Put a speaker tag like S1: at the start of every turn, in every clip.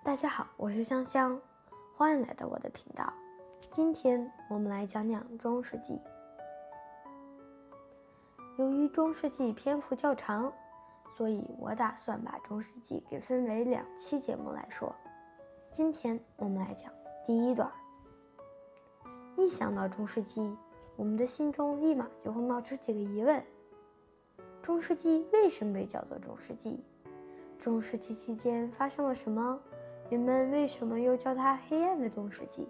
S1: 大家好，我是香香，欢迎来到我的频道。今天我们来讲讲中世纪。由于中世纪篇幅较长，所以我打算把中世纪给分为2期节目来说。今天我们来讲第一段。一想到中世纪，我们的心中立马就会冒出几个疑问：中世纪为什么被叫做中世纪？中世纪期间发生了什么？人们为什么又叫它黑暗的中世纪？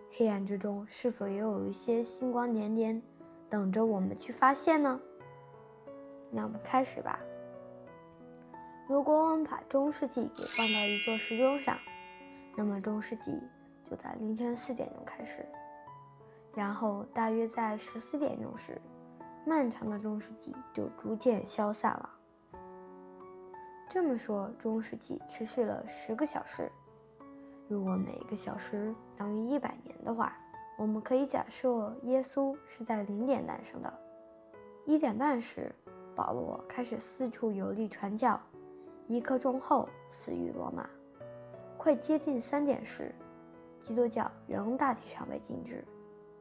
S1: 黑暗之中是否也有一些星光点点等着我们去发现呢？那我们开始吧。如果我们把中世纪给放到一座时钟上，那么中世纪就在凌晨4点钟开始，然后大约在14点钟时，漫长的中世纪就逐渐消散了。这么说，中世纪持续了10个小时。如果每一个小时等于100年的话，我们可以假设耶稣是在0点诞生的。1点半时，保罗开始四处游历传教，1刻钟后死于罗马。快接近3点时，基督教仍大体上被禁止，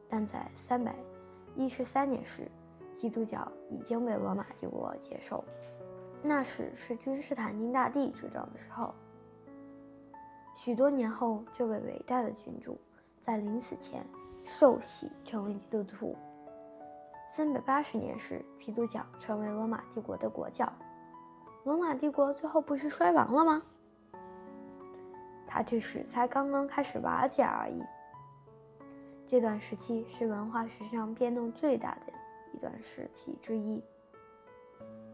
S1: 但在313年时，基督教已经被罗马帝国接受。那时是君士坦丁大帝执政的时候。许多年后，这位伟大的君主在临死前受洗成为基督徒。380年时，基督教成为罗马帝国的国教。罗马帝国最后不是衰亡了吗？它这时才刚刚开始瓦解而已。这段时期是文化史上变动最大的一段时期之一。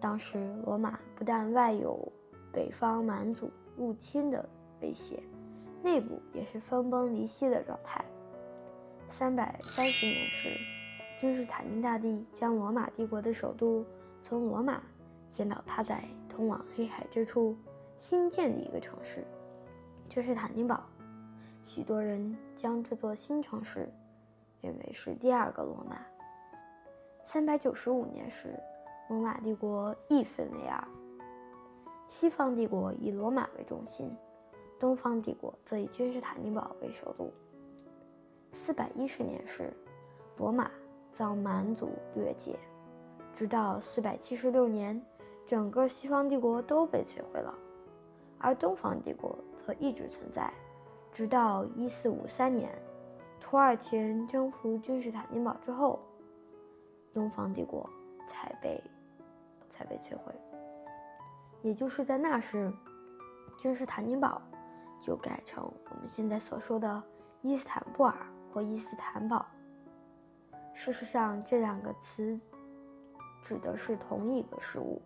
S1: 当时罗马不但外有北方蛮族入侵的威胁，内部也是分崩离析的状态。330年时，君士坦丁大帝将罗马帝国的首都从罗马迁到他在通往黑海之处新建的一个城市，这是坦丁堡。许多人将这座新城市认为是第2个罗马。395年时，罗马帝国一分为2，西方帝国以罗马为中心，东方帝国则以君士坦丁堡为首都。410年时，罗马遭蛮族掠劫，直到476年，整个西方帝国都被摧毁了，而东方帝国则一直存在，直到1453年，土耳其人征服君士坦丁堡之后，东方帝国才被摧毁。也就是在那时，君士坦丁堡就改成我们现在所说的伊斯坦布尔或伊斯坦堡。事实上，这2个词指的是同一个事物，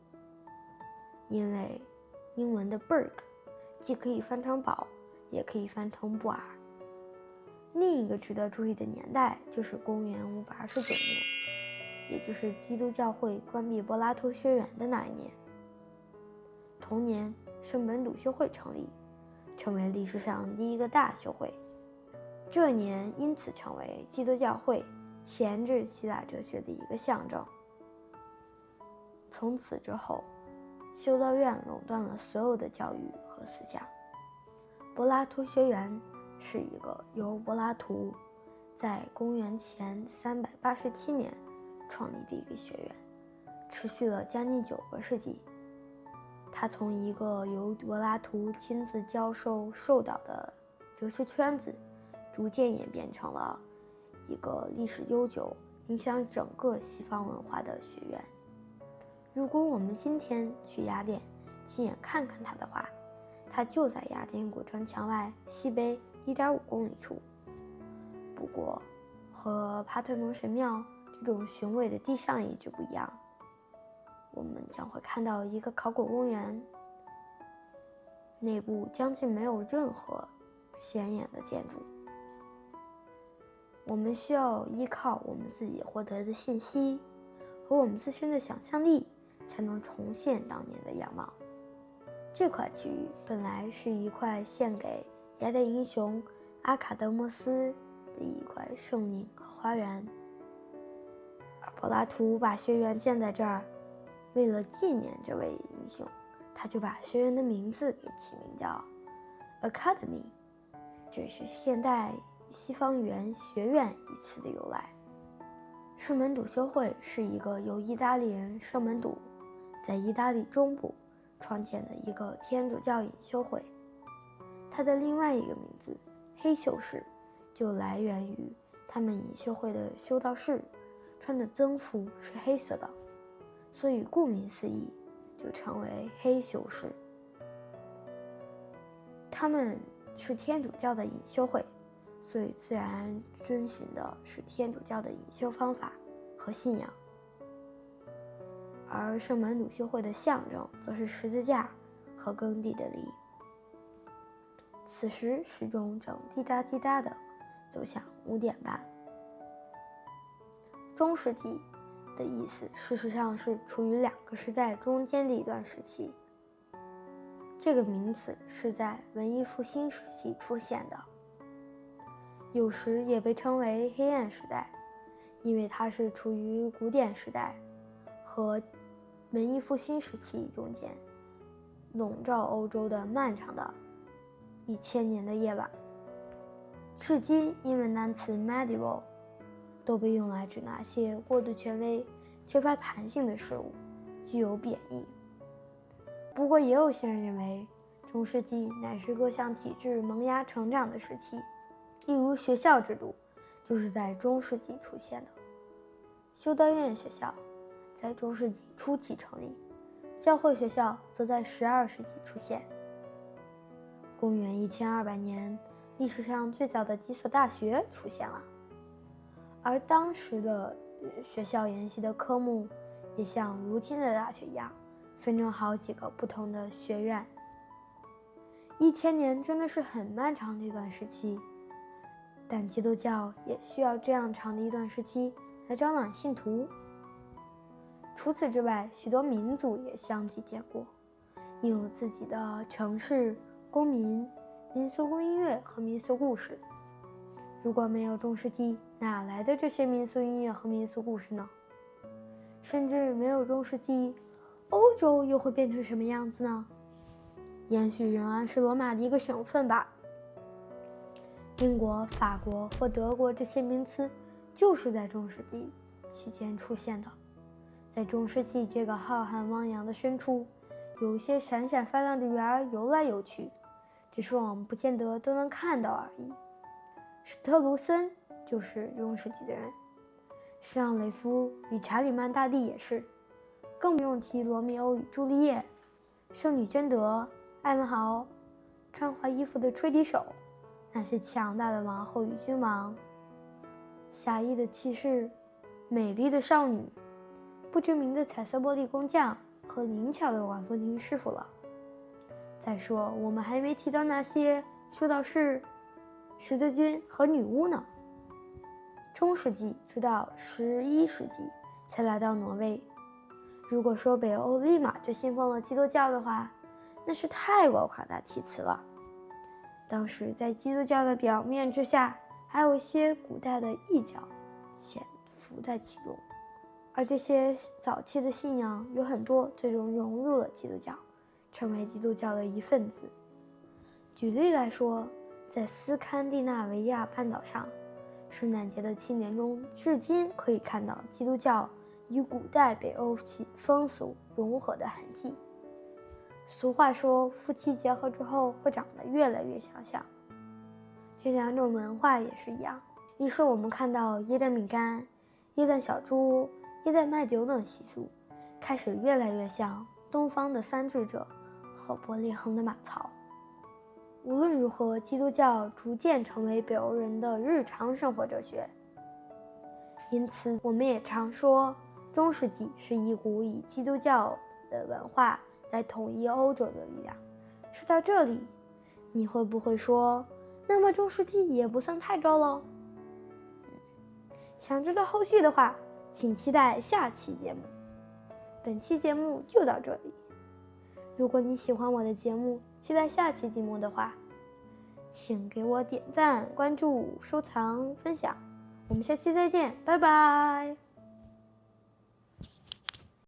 S1: 因为英文的 burg 既可以翻成堡，也可以翻成布尔。另一个值得注意的年代就是公元529年，也就是基督教会关闭柏拉图学园的那一年。同年，圣本笃修会成立，成为历史上第1个大修会。这年因此成为基督教会钳制希腊哲学的一个象征。从此之后，修道院垄断了所有的教育和思想。柏拉图学园是一个由柏拉图在公元前387年创立的一个学院，持续了将近9个世纪。它从一个由柏拉图亲自教授导的哲学圈子，逐渐演变成了一个历史悠久、影响整个西方文化的学院。如果我们今天去雅典亲眼看看它的话，它就在雅典古城墙外西北1.5公里处。不过，和帕特农神庙这种雄伟的地上遗址不一样，我们将会看到一个考古公园，内部将近没有任何显眼的建筑。我们需要依靠我们自己获得的信息和我们自身的想象力，才能重现当年的样貌。这块区域本来是一块献给雅典英雄阿卡德莫斯的一块圣陵和花园，而柏拉图把学园建在这儿，为了纪念这位英雄，他就把学园的名字给起名叫 Academy， 这是现代西方语言学院一词的由来。圣门笃修会是一个由意大利人圣门笃在意大利中部创建的一个天主教隐修会。它的另外一个名字黑修士就来源于他们隐修会的修道士穿的僧服是黑色的，所以顾名思义就成为黑修士。他们是天主教的隐修会，所以自然遵循的是天主教的隐修方法和信仰。而圣门笃修会的象征则是十字架和耕地的犁。此时时钟正滴答滴答地走向5点半。中世纪的意思事实上是处于2个时代中间的一段时期。这个名词是在文艺复兴时期出现的，有时也被称为黑暗时代，因为它是处于古典时代和文艺复兴时期中间，笼罩欧洲的漫长的1000年的夜晚。至今英文单词 medieval 都被用来指那些过度权威、缺乏弹性的事物，具有贬义。不过也有些人认为中世纪乃是各项体制萌芽成长的时期，例如学校制度就是在中世纪出现的。修道院学校在中世纪初期成立，教会学校则在12世纪出现。公元1200年，历史上最早的几所大学出现了，而当时的学校研习的科目也像如今的大学一样，分成好几个不同的学院。1000年真的是很漫长的一段时期，但基督教也需要这样长的一段时期来招揽信徒。除此之外，许多民族也相继建国，拥有自己的城市、公民、民俗音乐和民俗故事。如果没有中世纪，哪来的这些民俗音乐和民俗故事呢？甚至没有中世纪，欧洲又会变成什么样子呢？也许仍然是罗马的一个省份吧。英国、法国或德国这些名词就是在中世纪期间出现的。在中世纪这个浩瀚汪洋的深处，有一些闪闪发亮的圆儿游来游去，只是我们不见得都能看到而已。史特卢森就是中世纪的人，圣奥雷夫与查理曼大帝也是，更不用提罗密欧与朱丽叶、圣女贞德、艾文豪、穿花衣服的吹笛手，那些强大的王后与君王，侠义的骑士，美丽的少女，不知名的彩色玻璃工匠和灵巧的管风琴师傅了。再说，我们还没提到那些修道士、十字军和女巫呢。中世纪直到11世纪才来到挪威。如果说北欧立马就信奉了基督教的话，那是太过夸大其词了。当时在基督教的表面之下，还有一些古代的异教潜伏在其中，而这些早期的信仰有很多最终融入了基督教，成为基督教的一份子。举例来说，在斯堪的纳维亚半岛上，圣诞节的庆典中至今可以看到基督教与古代北欧风俗融合的痕迹。俗话说，夫妻结合之后会长得越来越相像。这两种文化也是一样，于是我们看到耶诞饼干、耶诞小猪、耶诞麦酒等习俗开始越来越像东方的三智者和伯利恒的马槽。无论如何，基督教逐渐成为北欧人的日常生活哲学。因此，我们也常说，中世纪是一股以基督教的文化来统一欧洲的力量。说到这里，你会不会说，那么中世纪也不算太糟喽？想知道后续的话，请期待下期节目。本期节目就到这里。如果你喜欢我的节目，期待下期节目的话，请给我点赞、关注、收藏、分享。我们下期再见，拜拜。